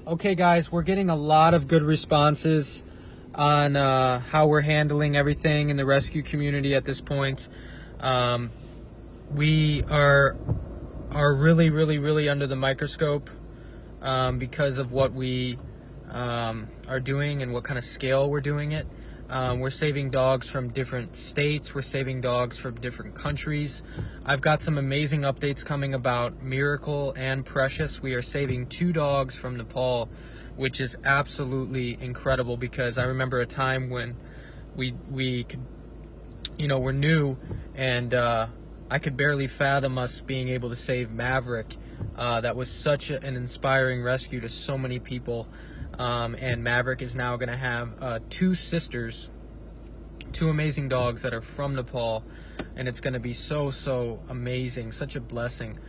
Okay, guys, we're getting a lot of good responses on how we're handling everything in the rescue community at this point. We are really, really, really under the microscope because of what we are doing and what kind of scale we're doing it. We're saving dogs from different states. We're saving dogs from different countries. I've got some amazing updates coming about Miracle and Precious. We are saving 2 dogs from Nepal, which is absolutely incredible because I remember a time when we could, we're new, and I could barely fathom us being able to save Maverick. That was such an inspiring rescue to so many people. And Maverick is now going to have 2 sisters, 2 amazing dogs that are from Nepal, and it's going to be so amazing, such a blessing.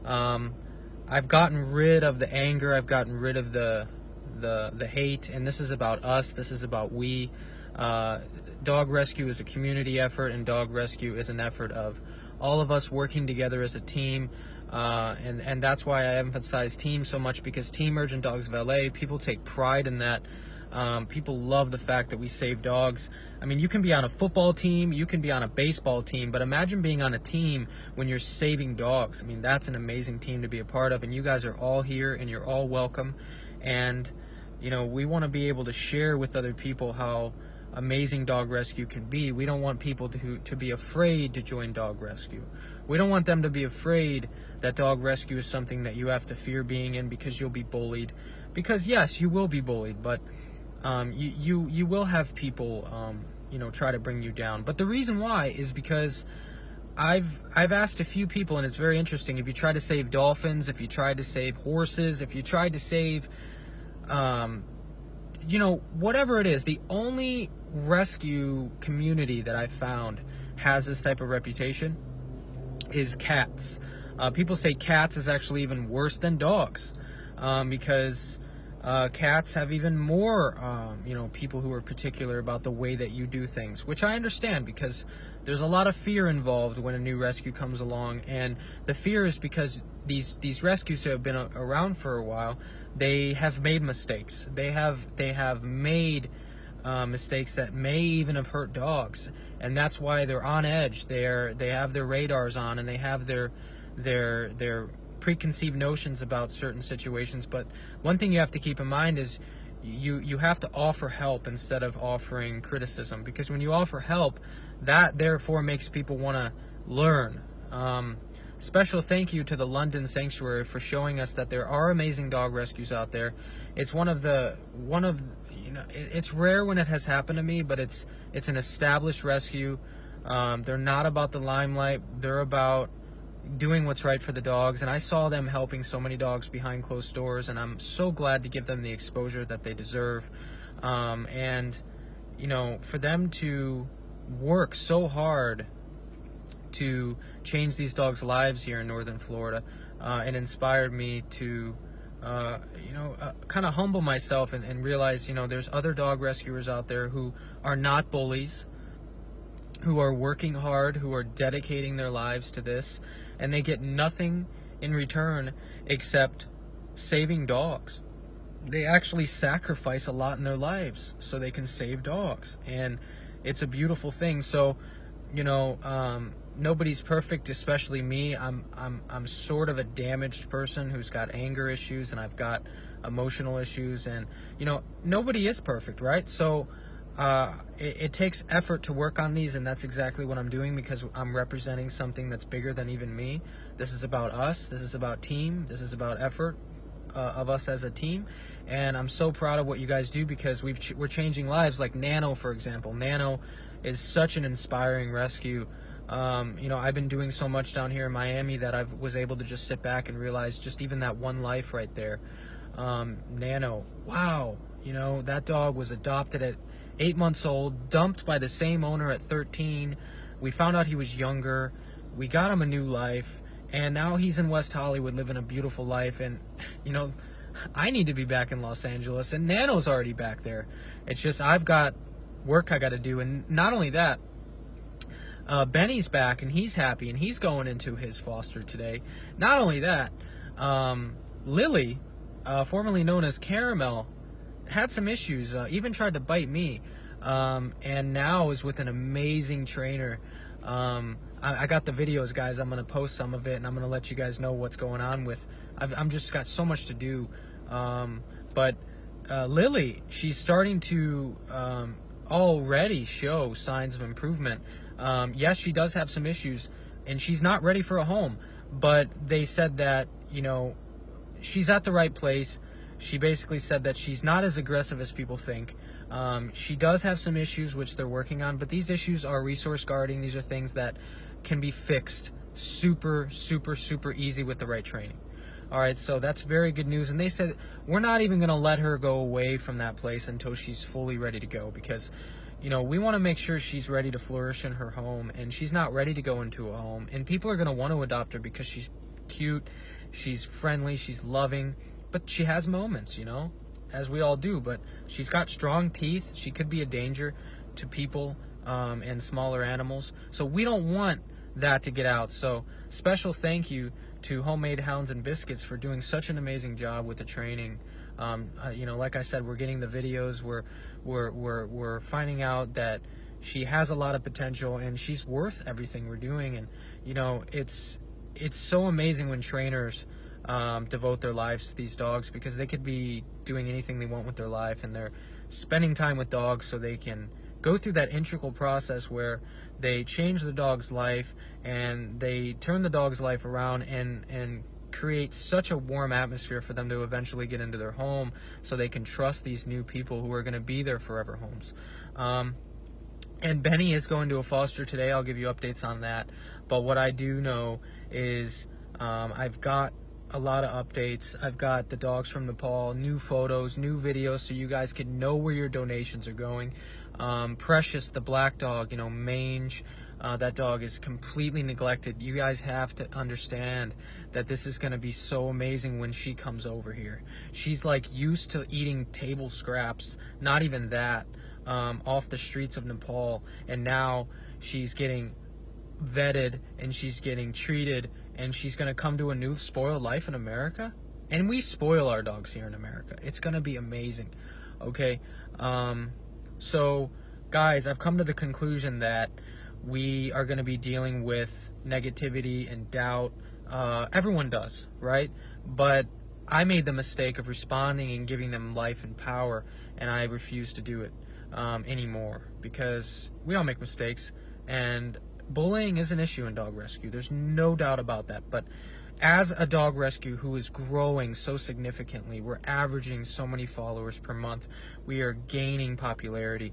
I've gotten rid of the anger, I've gotten rid of the hate, and this is about us, this is about we. Dog rescue is a community effort, and dog rescue is an effort of all of us working together as a team. And that's why I emphasize team so much, because Team Urgent Dogs of LA, people take pride in that. People love the fact that we save dogs. I mean, you can be on a football team, you can be on a baseball team, but imagine being on a team when you're saving dogs. I mean, that's an amazing team to be a part of, and you guys are all here and you're all welcome. And we want to be able to share with other people how amazing dog rescue can be. We don't want people to be afraid to join dog rescue. We don't want them to be afraid that dog rescue is something that you have to fear being in because you'll be bullied. Because yes, you will be bullied, but you will have people try to bring you down. But the reason why is because I've asked a few people, and it's very interesting. If you try to save dolphins, if you tried to save horses, if you tried to save whatever it is, the only rescue community that I've found has this type of reputation is cats. People say cats is actually even worse than dogs, because cats have even more people who are particular about the way that you do things, which I understand, because there's a lot of fear involved when a new rescue comes along. And the fear is because these rescues have been around for a while. They have made mistakes. They have made mistakes that may even have hurt dogs, and that's why they're on edge. They have their radars on, and they have their preconceived notions about certain situations. But one thing you have to keep in mind is you have to offer help instead of offering criticism, because when you offer help, that therefore makes people want to learn. Special thank you to the London Sanctuary for showing us that there are amazing dog rescues out there. It's it's rare when it has happened to me, but it's an established rescue. They're not about the limelight. They're about doing what's right for the dogs, and I saw them helping so many dogs behind closed doors, and I'm so glad to give them the exposure that they deserve. And for them to work so hard to change these dogs' lives here in northern Florida, it inspired me to kind of humble myself and realize there's other dog rescuers out there who are not bullies, who are working hard, who are dedicating their lives to this, and they get nothing in return except saving dogs. They actually sacrifice a lot in their lives so they can save dogs, and it's a beautiful thing. So nobody's perfect, especially me. I'm sort of a damaged person who's got anger issues, and I've got emotional issues, and nobody is perfect, right? So it takes effort to work on these, and that's exactly what I'm doing, because I'm representing something that's bigger than even me. This is about us. This is about team. This is about effort of us as a team, and I'm so proud of what you guys do, because we're changing lives. Like Nano, for example. Nano is such an inspiring rescue. I've been doing so much down here in Miami that I was able to just sit back and realize just even that one life right there. Nano, wow, that dog was adopted at 8 months old, dumped by the same owner at 13. We found out he was younger. We got him a new life, and now he's in West Hollywood living a beautiful life. And I need to be back in Los Angeles, and Nano's already back there. It's just I've got work I got to do. And not only that, Benny's back, and he's happy, and he's going into his foster today. Not only that, Lily, formerly known as Caramel, had some issues, even tried to bite me, and now is with an amazing trainer. I got the videos, guys. I'm going to post some of it, and I'm going to let you guys know what's going on with. I'm just got so much to do. But Lily, she's starting to already show signs of improvement. Yes, she does have some issues, and she's not ready for a home. But they said that, she's at the right place. She basically said that she's not as aggressive as people think. She does have some issues which they're working on, but these issues are resource guarding. These are things that can be fixed super, super, super easy with the right training. All right, so that's very good news. And they said we're not even going to let her go away from that place until she's fully ready to go, because we want to make sure she's ready to flourish in her home, and she's not ready to go into a home. And people are going to want to adopt her because she's cute, she's friendly, she's loving, but she has moments, as we all do. But she's got strong teeth. She could be a danger to people and smaller animals. So we don't want that to get out. So special thank you to Homemade Hounds and Biscuits for doing such an amazing job with the training. Like I said, we're getting the videos. We're finding out that she has a lot of potential, and she's worth everything we're doing. And it's so amazing when trainers devote their lives to these dogs, because they could be doing anything they want with their life, and they're spending time with dogs so they can go through that integral process where they change the dog's life and they turn the dog's life around and create such a warm atmosphere for them to eventually get into their home, so they can trust these new people who are going to be their forever homes. And Benny is going to a foster today. I'll give you updates on that. But what I do know is I've got a lot of updates. I've got the dogs from Nepal, new photos, new videos, so you guys can know where your donations are going. Precious, the black dog, mange, that dog is completely neglected. You guys have to understand that this is going to be so amazing when she comes over here. She's like used to eating table scraps, not even that, off the streets of Nepal, and now she's getting vetted and she's getting treated, and she's going to come to a new spoiled life in America. And we spoil our dogs here in America. It's going to be amazing. Okay. So guys, I've come to the conclusion that we are going to be dealing with negativity and doubt. Everyone does, right? But I made the mistake of responding and giving them life and power, and I refuse to do it anymore, because we all make mistakes, and bullying is an issue in dog rescue. There's no doubt about that. But as a dog rescue who is growing so significantly, we're averaging so many followers per month. We are gaining popularity.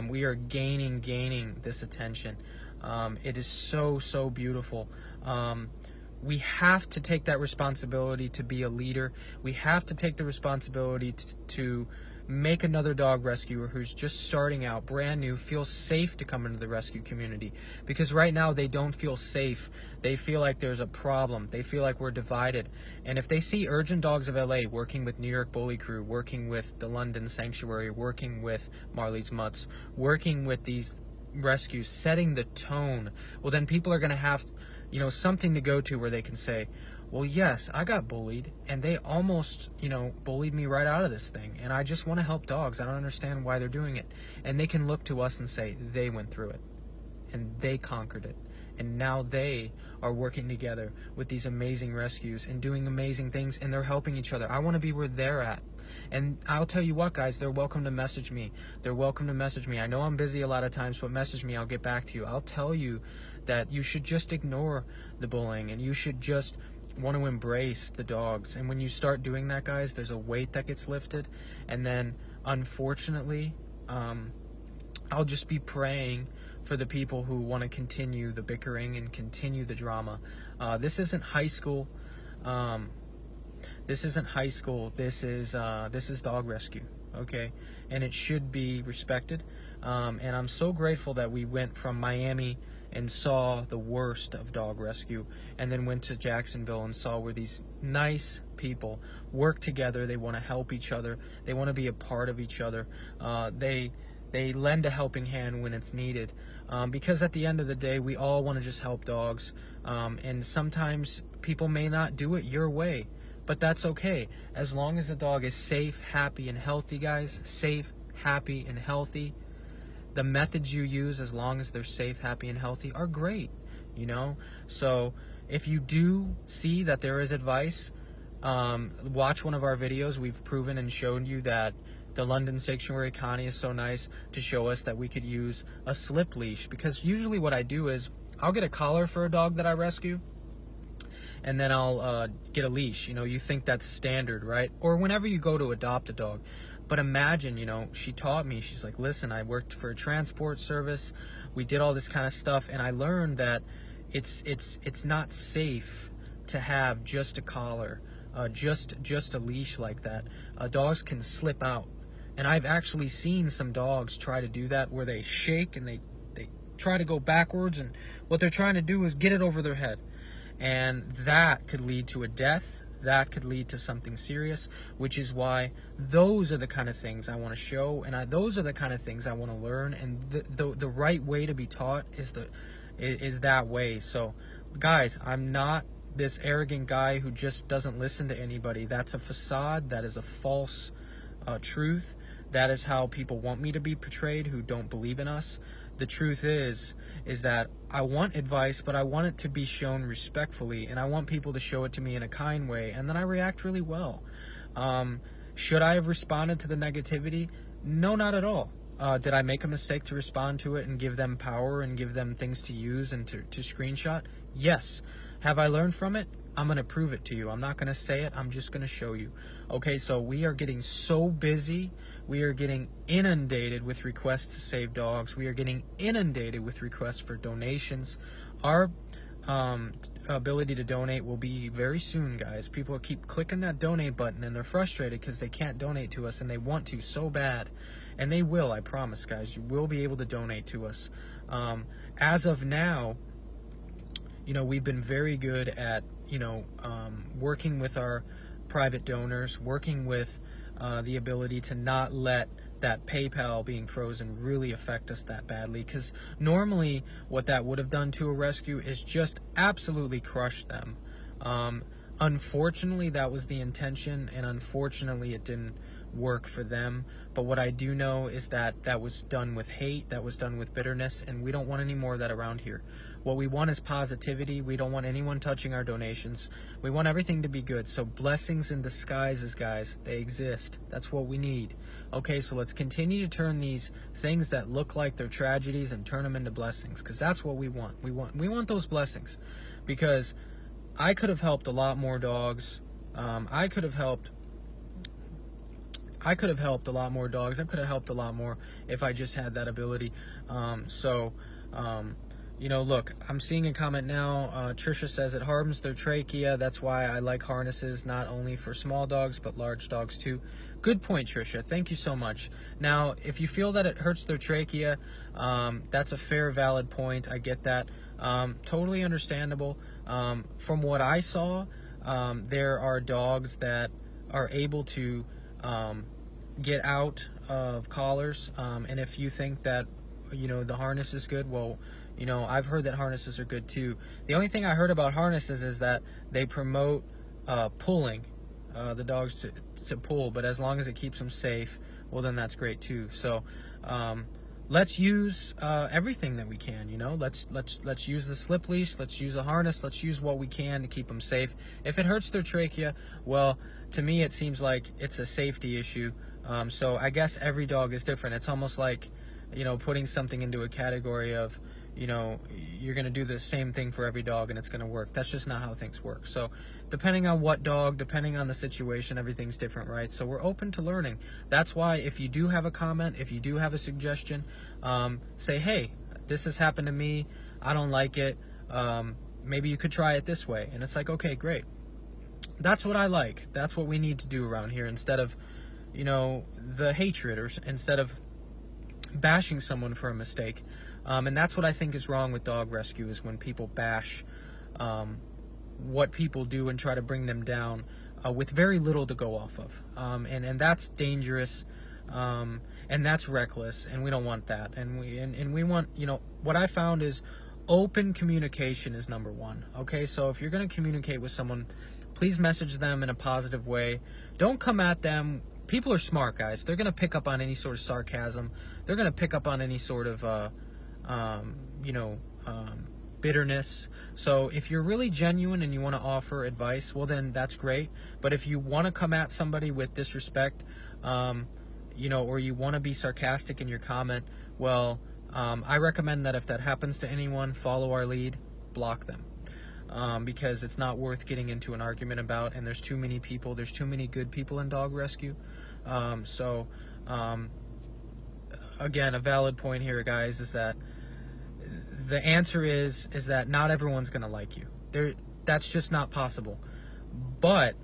We are gaining this attention. It is so, so beautiful. We have to take that responsibility to be a leader. We have to take the responsibility to make another dog rescuer who's just starting out, brand new, feel safe to come into the rescue community. Because right now they don't feel safe. They feel like there's a problem. They feel like we're divided. And if they see Urgent Dogs of LA working with New York Bully Crew, working with the London Sanctuary, working with Marley's Mutts, working with these rescues, setting the tone, well, then people are going to have, something to go to where they can say, well, yes, I got bullied, and they almost, bullied me right out of this thing, and I just want to help dogs. I don't understand why they're doing it. And they can look to us and say they went through it, and they conquered it, and now they are working together with these amazing rescues and doing amazing things, and they're helping each other. I want to be where they're at. And I'll tell you what, guys, they're welcome to message me. They're welcome to message me. I know I'm busy a lot of times, but message me. I'll get back to you. I'll tell you that you should just ignore the bullying, and you should just want to embrace the dogs. And when you start doing that, guys, there's a weight that gets lifted. And then, unfortunately, I'll just be praying for the people who want to continue the bickering and continue the drama. This isn't high school. This isn't high school. This is dog rescue, okay? And it should be respected. And I'm so grateful that we went from Miami and saw the worst of dog rescue, and then went to Jacksonville and saw where these nice people work together. They want to help each other. They want to be a part of each other. They lend a helping hand when it's needed, because at the end of the day, we all want to just help dogs, and sometimes people may not do it your way, but that's okay. As long as the dog is safe, happy, and healthy, guys, safe, happy, and healthy, the methods you use, as long as they're safe, happy, and healthy, are great, you know? So if you do see that there is advice, watch one of our videos. We've proven and shown you that the London Sanctuary Connie is so nice to show us that we could use a slip leash, because usually what I do is I'll get a collar for a dog that I rescue, and then I'll get a leash. You know, you think that's standard, right? Or whenever you go to adopt a dog. But imagine, you know, she taught me, she's like, listen, I worked for a transport service, we did all this kind of stuff, and I learned that it's not safe to have just a collar, just a leash like that. Dogs can slip out. And I've actually seen some dogs try to do that, where they shake and they try to go backwards, and what they're trying to do is get it over their head. And that could lead to a death. That could lead to something serious, which is why those are the kind of things I want to show, and those are the kind of things I want to learn. And the right way to be taught is that way. So, guys, I'm not this arrogant guy who just doesn't listen to anybody. That's a facade. That is a false truth. That is how people want me to be portrayed, who don't believe in us. The truth is that I want advice, but I want it to be shown respectfully, and I want people to show it to me in a kind way, and then I react really well. Should I have responded to the negativity? No, not at all. Did I make a mistake to respond to it and give them power and give them things to use and to screenshot? Yes. Have I learned from it? I'm going to prove it to you. I'm not going to say it. I'm just going to show you. Okay, so we are getting so busy. We are getting inundated with requests to save dogs. We are getting inundated with requests for donations. Our ability to donate will be very soon, guys. People keep clicking that donate button, and they're frustrated because they can't donate to us, and they want to so bad. And they will, I promise, guys. You will be able to donate to us. As of now, you know, we've been very good at, you know, working with our private donors, working with the ability to not let that PayPal being frozen really affect us that badly, because normally what that would have done to a rescue is just absolutely crush them. Unfortunately, that was the intention, and unfortunately it didn't work for them. But what I do know is that that was done with hate, that was done with bitterness, and we don't want any more of that around here. What we want is positivity. We don't want anyone touching our donations. We want everything to be good. So blessings in disguises, guys, they exist. That's what we need. Okay, so let's continue to turn these things that look like they're tragedies and turn them into blessings, because that's what we want. We want those blessings, because I could have helped a lot more dogs. I could have helped a lot more dogs. I could have helped a lot more if I just had that ability. You know, look, I'm seeing a comment now. Trisha says it hardens their trachea. That's why I like harnesses, not only for small dogs, but large dogs too. Good point, Trisha. Thank you so much. Now, if you feel that it hurts their trachea, that's a fair, valid point. I get that. Totally understandable. From what I saw, there are dogs that are able to get out of collars. And if you think that, you know, the harness is good, well, you know, I've heard that harnesses are good too. The only thing I heard about harnesses is that they promote pulling the dogs to pull, but as long as it keeps them safe, well, then that's great too. So let's use everything that we can. You know, let's use the slip leash, let's use a harness, let's use what we can to keep them safe. If it hurts their trachea, well, to me it seems like it's a safety issue. So I guess every dog is different. It's almost like, you know, putting something into a category of, you know, you're going to do the same thing for every dog and it's going to work. That's just not how things work. So depending on what dog, depending on the situation, everything's different, right? So we're open to learning. That's why if you do have a comment, if you do have a suggestion, say, hey, this has happened to me, I don't like it, maybe you could try it this way. And it's like, okay, great. That's what I like. That's what we need to do around here, instead of, you know, the hatred, or instead of bashing someone for a mistake. And that's what I think is wrong with dog rescue, is when people bash what people do and try to bring them down with very little to go off of. And that's dangerous, and that's reckless, and we don't want that. And we want, you know, what I found is open communication is number one. Okay, so if you're going to communicate with someone, please message them in a positive way. Don't come at them. People are smart, guys. They're going to pick up on any sort of sarcasm. They're going to pick up on any sort of, bitterness. So if you're really genuine and you want to offer advice, well, then that's great. But if you want to come at somebody with disrespect, or you want to be sarcastic in your comment, well, I recommend that if that happens to anyone, follow our lead, block them. Because it's not worth getting into an argument about, and there's too many people, there's too many good people in dog rescue. Again, a valid point here, guys, is that the answer is that not everyone's going to like you. That's just not possible. But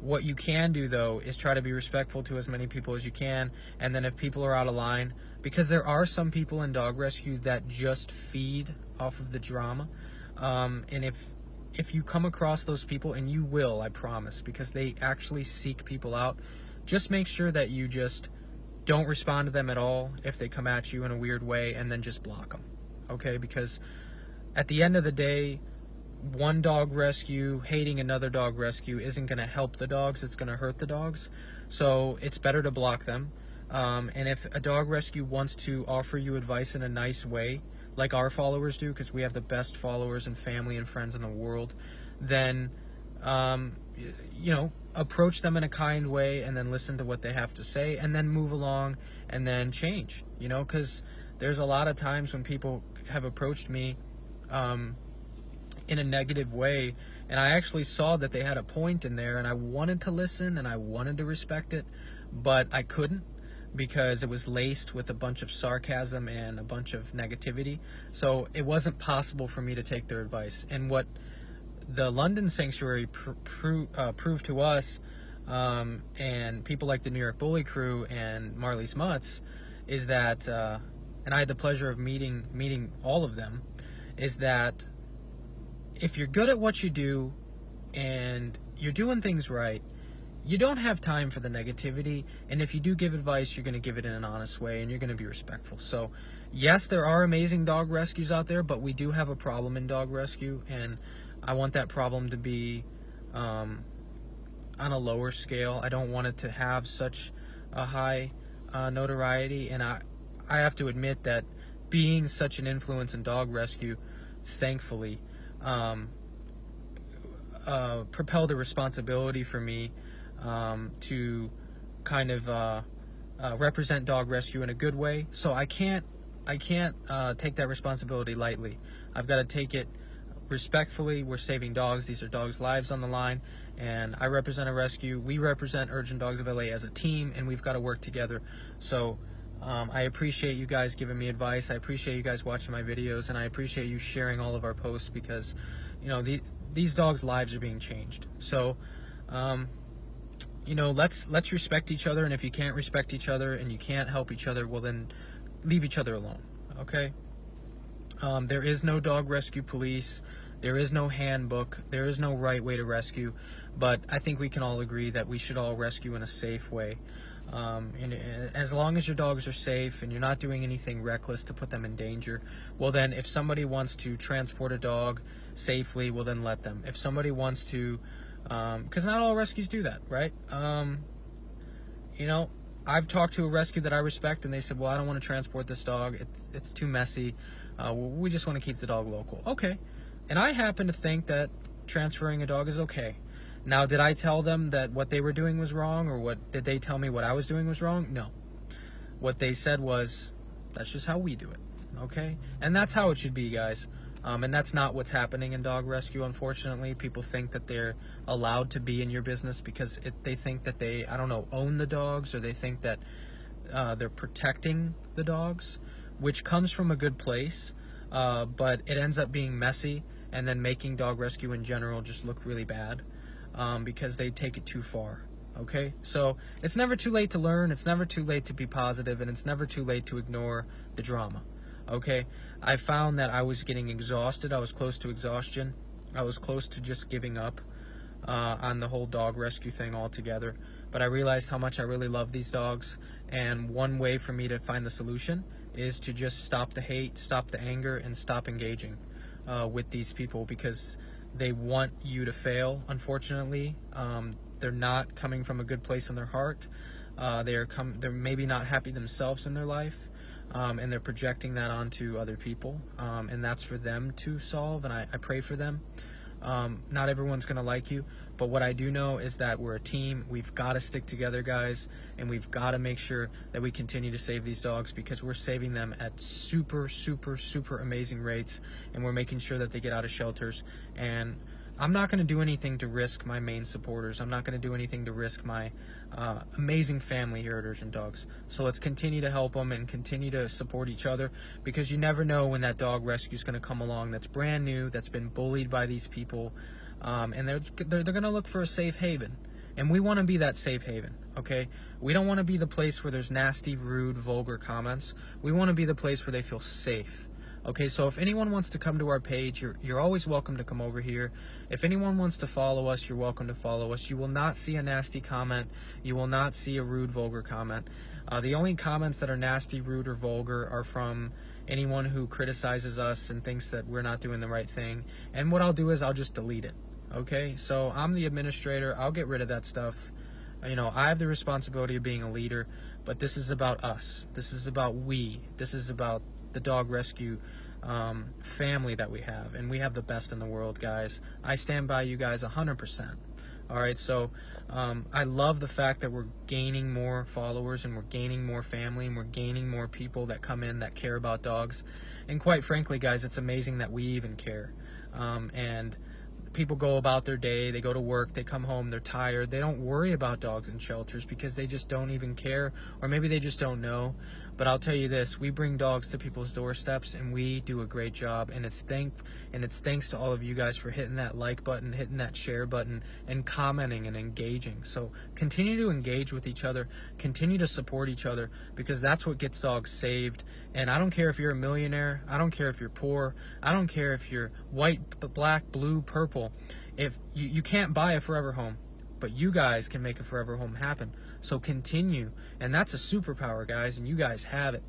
what you can do, though, is try to be respectful to as many people as you can, and then if people are out of line, because there are some people in dog rescue that just feed off of the drama, and if you come across those people, and you will, I promise, because they actually seek people out, just make sure that you just don't respond to them at all if they come at you in a weird way, and then just block them, okay? Because at the end of the day, one dog rescue hating another dog rescue isn't going to help the dogs, it's going to hurt the dogs. So it's better to block them. And if a dog rescue wants to offer you advice in a nice way, like our followers do, because we have the best followers and family and friends in the world, then approach them in a kind way, and then listen to what they have to say, and then move along, and then change, because there's a lot of times when people have approached me in a negative way, and I actually saw that they had a point in there, and I wanted to listen and I wanted to respect it, but I couldn't, because it was laced with a bunch of sarcasm and a bunch of negativity. So it wasn't possible for me to take their advice. And what the London Sanctuary proved to us, and people like the New York Bully Crew and Marley's Mutts, is that, and I had the pleasure of meeting all of them, is that if you're good at what you do and you're doing things right, you don't have time for the negativity, and if you do give advice, you're going to give it in an honest way, and you're going to be respectful. So yes, there are amazing dog rescues out there, but we do have a problem in dog rescue, and I want that problem to be on a lower scale. I don't want it to have such a high notoriety, and I have to admit that being such an influence in dog rescue, thankfully, propelled a responsibility for me to kind of represent dog rescue in a good way. So I can't take that responsibility lightly. I've got to take it respectfully. We're saving dogs. These are dogs' lives on the line, and I represent a rescue. We represent Urgent Dogs of LA as a team, and we've got to work together. So I appreciate you guys giving me advice. I appreciate you guys watching my videos, and I appreciate you sharing all of our posts, because these dogs' lives are being changed. So let's respect each other, and if you can't respect each other and you can't help each other, well, then leave each other alone, okay? There is no dog rescue police. There is no handbook. There is no right way to rescue, but I think we can all agree that we should all rescue in a safe way. And as long as your dogs are safe and you're not doing anything reckless to put them in danger, well, then if somebody wants to transport a dog safely, well, then let them. If somebody wants to, because not all rescues do that, right? I've talked to a rescue that I respect, and they said, well, I don't want to transport this dog. It's too messy. We just want to keep the dog local. Okay. And I happen to think that transferring a dog is okay. Now, did I tell them that what they were doing was wrong, or did they tell me what I was doing was wrong? No. What they said was, that's just how we do it, okay? And that's how it should be, guys. And that's not what's happening in dog rescue, unfortunately. People think that they're allowed to be in your business because they think that they, own the dogs, or they think that they're protecting the dogs, which comes from a good place, but it ends up being messy, and then making dog rescue in general just look really bad. Because they take it too far, okay? So it's never too late to learn, it's never too late to be positive, and it's never too late to ignore the drama, okay? I found that I was getting exhausted. I was close to exhaustion. I was close to just giving up on the whole dog rescue thing altogether. But I realized how much I really love these dogs, and one way for me to find the solution is to just stop the hate, stop the anger, and stop engaging with these people, because They want you to fail, unfortunately. They're not coming from a good place in their heart. They're maybe not happy themselves in their life, and they're projecting that onto other people, and that's for them to solve, and I pray for them. Not everyone's going to like you, but what I do know is that we're a team. We've got to stick together, guys, and we've got to make sure that we continue to save these dogs, because we're saving them at super, super, super amazing rates, and we're making sure that they get out of shelters. And I'm not going to do anything to risk my main supporters. I'm not going to do anything to risk my amazing family here at Urgent Dogs. So let's continue to help them and continue to support each other, because you never know when that dog rescue is going to come along that's brand new, that's been bullied by these people, and they're going to look for a safe haven. And we want to be that safe haven, okay? We don't want to be the place where there's nasty, rude, vulgar comments. We want to be the place where they feel safe. Okay, so if anyone wants to come to our page, you're always welcome to come over here. If anyone wants to follow us, you're welcome to follow us. You will not see a nasty comment. You will not see a rude, vulgar comment. The only comments that are nasty, rude, or vulgar are from anyone who criticizes us and thinks that we're not doing the right thing. And what I'll do is I'll just delete it. Okay, so I'm the administrator. I'll get rid of that stuff. You know, I have the responsibility of being a leader, but this is about us. This is about we. This is about the dog rescue family that we have, and we have the best in the world, guys. I stand by you guys 100%. All right, so I love the fact that we're gaining more followers, and we're gaining more family, and we're gaining more people that come in that care about dogs. And quite frankly, guys, it's amazing that we even care. And people go about their day, they go to work, they come home, they're tired, they don't worry about dogs in shelters because they just don't even care, or maybe they just don't know. But I'll tell you this, we bring dogs to people's doorsteps, and we do a great job, and it's thanks to all of you guys for hitting that like button, hitting that share button, and commenting and engaging. So continue to engage with each other, continue to support each other, because that's what gets dogs saved. And I don't care if you're a millionaire, I don't care if you're poor, I don't care if you're white, black, blue, purple. If you can't buy a forever home, but you guys can make a forever home happen. So continue, and that's a superpower, guys, and you guys have it.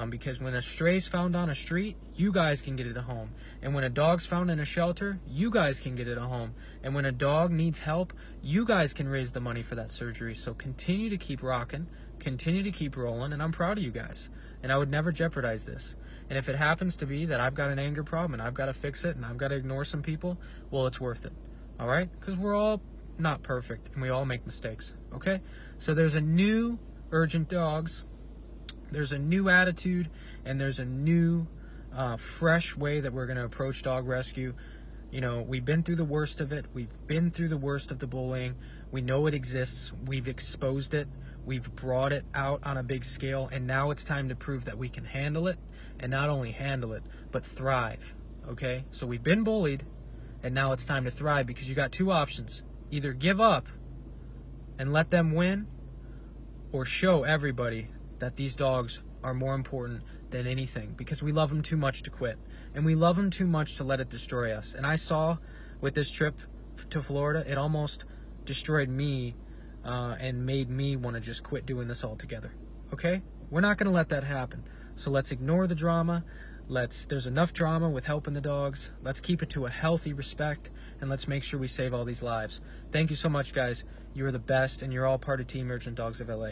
Because when a stray's found on a street, you guys can get it a home. And when a dog's found in a shelter, you guys can get it a home. And when a dog needs help, you guys can raise the money for that surgery. So continue to keep rocking, continue to keep rolling, and I'm proud of you guys. And I would never jeopardize this. And if it happens to be that I've got an anger problem and I've got to fix it and I've got to ignore some people, well, it's worth it. All right? Because we're all not perfect, and we all make mistakes, okay? So there's a new Urgent Dogs, there's a new attitude, and there's a new fresh way that we're going to approach dog rescue. You know, we've been through the worst of it, we've been through the worst of the bullying, we know it exists, we've exposed it, we've brought it out on a big scale, and now it's time to prove that we can handle it, and not only handle it, but thrive, okay? So we've been bullied, and now it's time to thrive, because you got two options. Either give up and let them win, or show everybody that these dogs are more important than anything, because we love them too much to quit, and we love them too much to let it destroy us. And I saw with this trip to Florida, it almost destroyed me and made me want to just quit doing this altogether. Okay? We're not going to let that happen. So let's ignore the drama. There's enough drama with helping the dogs. Let's keep it to a healthy respect, and let's make sure we save all these lives. Thank you so much, guys. You're the best, and you're all part of Team Urgent Dogs of LA.